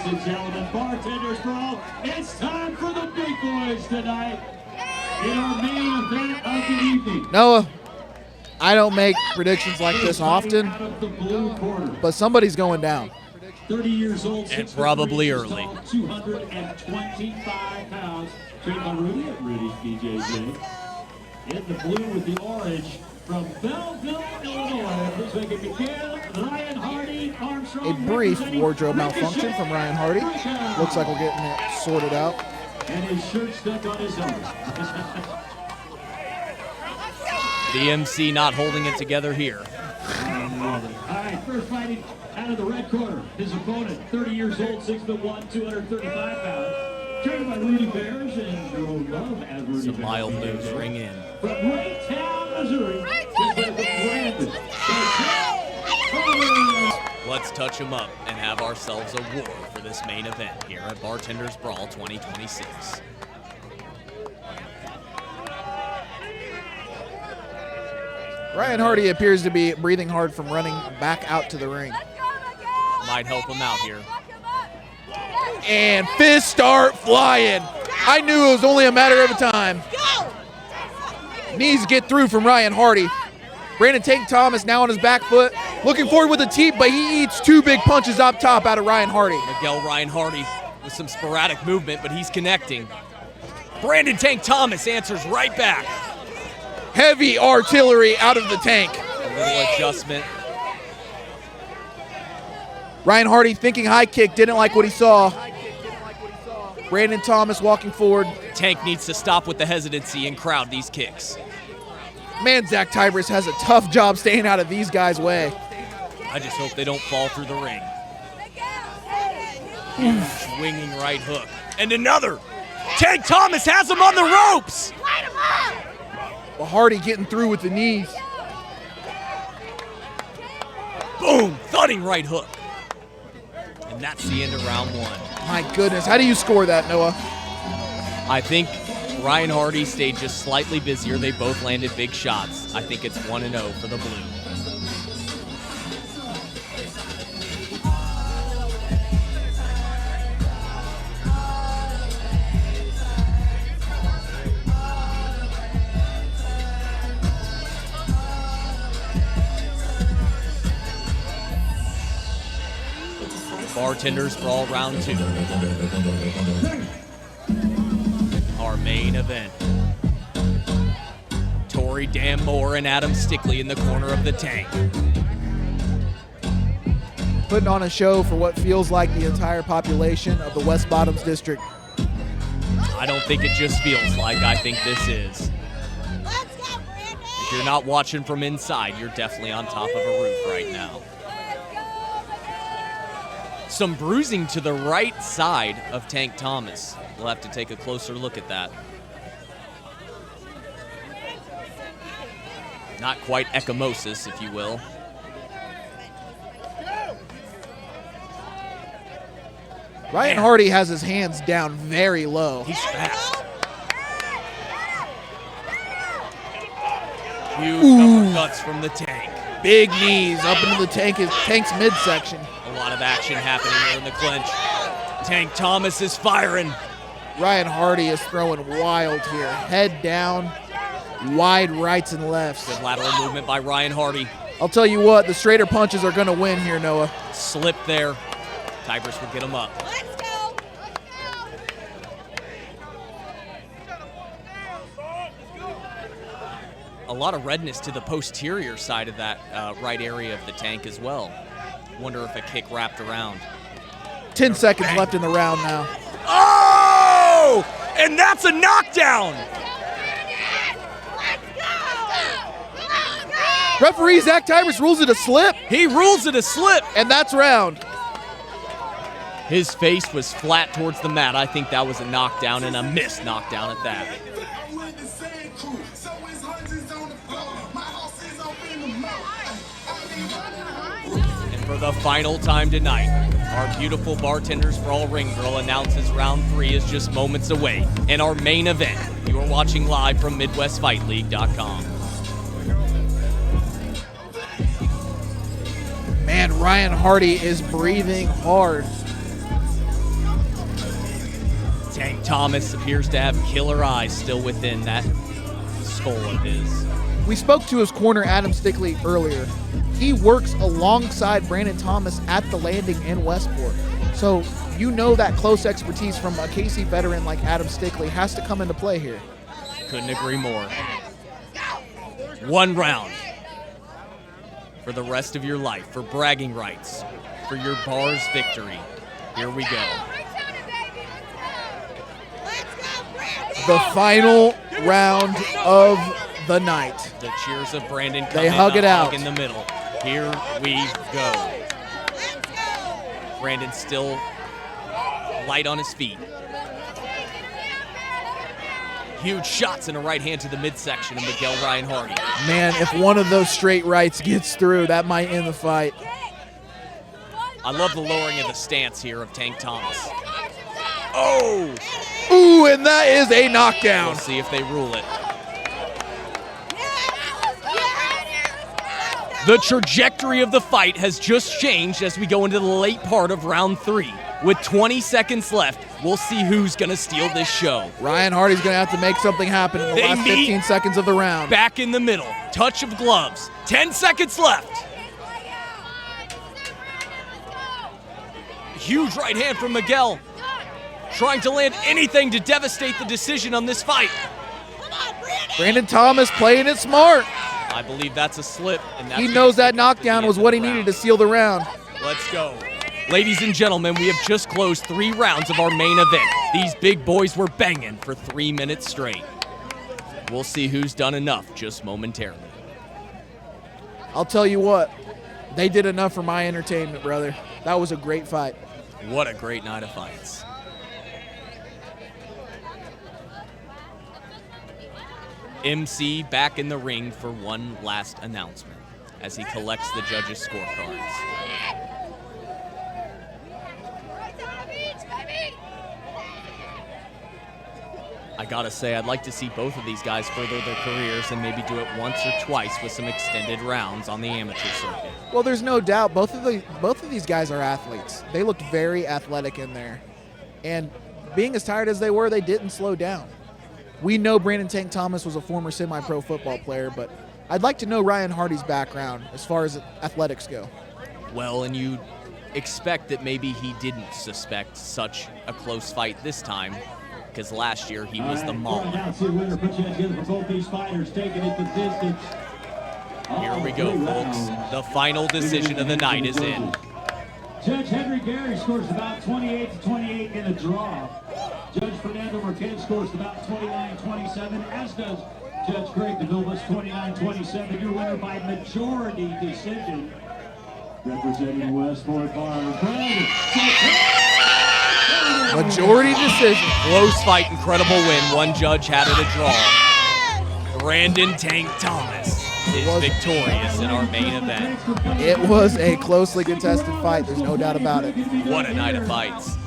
and gentlemen, Bartenders Brawl. It's time for the big boys tonight in our main event of the evening. Noah, I don't make predictions like this often, but somebody's going down. 30 years old, and probably early. 225 pounds. Trained by Rudy at Rudy's BJJ. In the blue with the orange from Belleville, Illinois. Please make it begin. Ryan Hardy, Armstrong. A brief wardrobe malfunction from Ryan Hardy. Looks like we're getting it sorted out. And his shirt stuck on his arm. The MC not holding it together here. All right, first fighting out of the red corner. His opponent, 30 years old, 6'1", 235 pounds. Trained by Rudy Bears and Jerome Love as Rudy Some Bears. mild moves ring in. From Raytown, Missouri. Let's touch them up and have ourselves a war for this main event here at Bartenders Brawl 2026. Ryan Hardy appears to be breathing hard from running back out to the ring. Might help him out here. And fists start flying. I knew it was only a matter of time. Knees get through from Ryan Hardy. Brandon Tank Thomas now on his back foot. Looking forward with a teep, but he eats two big punches up top out of Ryan Hardy. Miguel Ryan Hardy with some sporadic movement, but he's connecting. Brandon Tank Thomas answers right back. Heavy artillery out of the tank. A little adjustment. Ryan Hardy thinking high kick, didn't like what he saw. Brandon Thomas walking forward. Tank needs to stop with the hesitancy and crowd these kicks. Man, Zach Tybris has a tough job staying out of these guys' way. I just hope they don't fall through the ring. Swinging right hook. And another. Tank Thomas has him on the ropes. But Hardy getting through with the knees. Boom, thudding right hook. And that's the end of round one. My goodness, how do you score that, Noah? I think Ryan Hardy stayed just slightly busier. They both landed big shots. I think it's 1-0 for the blue. Bartenders Brawl round 2. Our main event. Tory Dan Moore and Adam Stickley in the corner of the tank. Putting on a show for what feels like the entire population of the West Bottoms District. I don't think it just feels like. I think this is. If you're not watching from inside, you're definitely on top of a roof right now. Some bruising to the right side of Tank Thomas. We'll have to take a closer look at that. Not quite ecchymosis, if you will. Ryan Hardy has his hands down very low. He's fast. Huge uppercuts from the tank. Big knees up into the tank's midsection. A lot of action happening here in the clinch. Tank Thomas is firing. Ryan Hardy is throwing wild here. Head down, wide rights and lefts. Good lateral movement by Ryan Hardy. I'll tell you what, the straighter punches are going to win here, Noah. Slip there. Tybris will get him up. Let's go. A lot of redness to the posterior side of that right area of the tank as well. Wonder if a kick wrapped around. 10 seconds left in the round now. Oh! And that's a knockdown! Referee Zach Tybris rules it a slip. He rules it a slip! And that's round. His face was flat towards the mat. I think that was a knockdown and a missed knockdown at that. And for the final time tonight, our beautiful Bartenders Brawl ring girl announces round 3 is just moments away. And our main event, you are watching live from MidwestFightLeague.com. Man, Ryan Hardy is breathing hard. Tank Thomas appears to have killer eyes still within that skull of his. We spoke to his corner, Adam Stickley, earlier. He works alongside Brandon Thomas at the landing in Westport. So you know that close expertise from a KC veteran like Adam Stickley has to come into play here. Couldn't agree more. 1 round for the rest of your life, for bragging rights, for your bar's victory. Here we go. The final round of the night. The cheers of Brandon come They in, hug it a out. hug in the middle. Here we go. Brandon still light on his feet. Huge shots and a right hand to the midsection of Miguel Ryan Hardy. Man, if one of those straight rights gets through, that might end the fight. I love the lowering of the stance here of Tank Thomas. Oh! Ooh, and that is a knockdown. We'll see if they rule it. The trajectory of the fight has just changed as we go into the late part of round 3. With 20 seconds left, we'll see who's going to steal this show. Ryan Hardy's going to have to make something happen in the last 15 seconds of the round. Back in the middle. Touch of gloves. 10 seconds left. Huge right hand from Miguel. Trying to land anything to devastate the decision on this fight. Brandon Thomas playing it smart. I believe that's a slip. And that's He knows that knockdown was what he needed to seal the round. Let's go. Ladies and gentlemen, we have just closed 3 rounds of our main event. These big boys were banging for 3 minutes straight. We'll see who's done enough just momentarily. I'll tell you what, they did enough for my entertainment, brother. That was a great fight. What a great night of fights. MC back in the ring for one last announcement as he collects the judges' scorecards. I gotta say, I'd like to see both of these guys further their careers and maybe do it once or twice with some extended rounds on the amateur circuit. Well, there's no doubt both of these guys are athletes. They looked very athletic in there. And being as tired as they were, they didn't slow down. We know Brandon Tank Thomas was a former semi-pro football player, but I'd like to know Ryan Hardy's background as far as athletics go. Well, and you expect that maybe he didn't suspect such a close fight this time, because last year he was the mauler. Here we go, folks. The final decision of the night is in. Judge Henry Gary scores about 28-28 in a draw. Judge Fernando Marquez scores about 29-27, as does Judge Greg DeVilbus, 29-27. Your winner by majority decision. Representing Westport Bar. Majority decision. Close fight, incredible win. One judge had it a draw. Brandon Tank Thomas is victorious in our main event. It was a closely contested fight. There's no doubt about it. What a night of fights.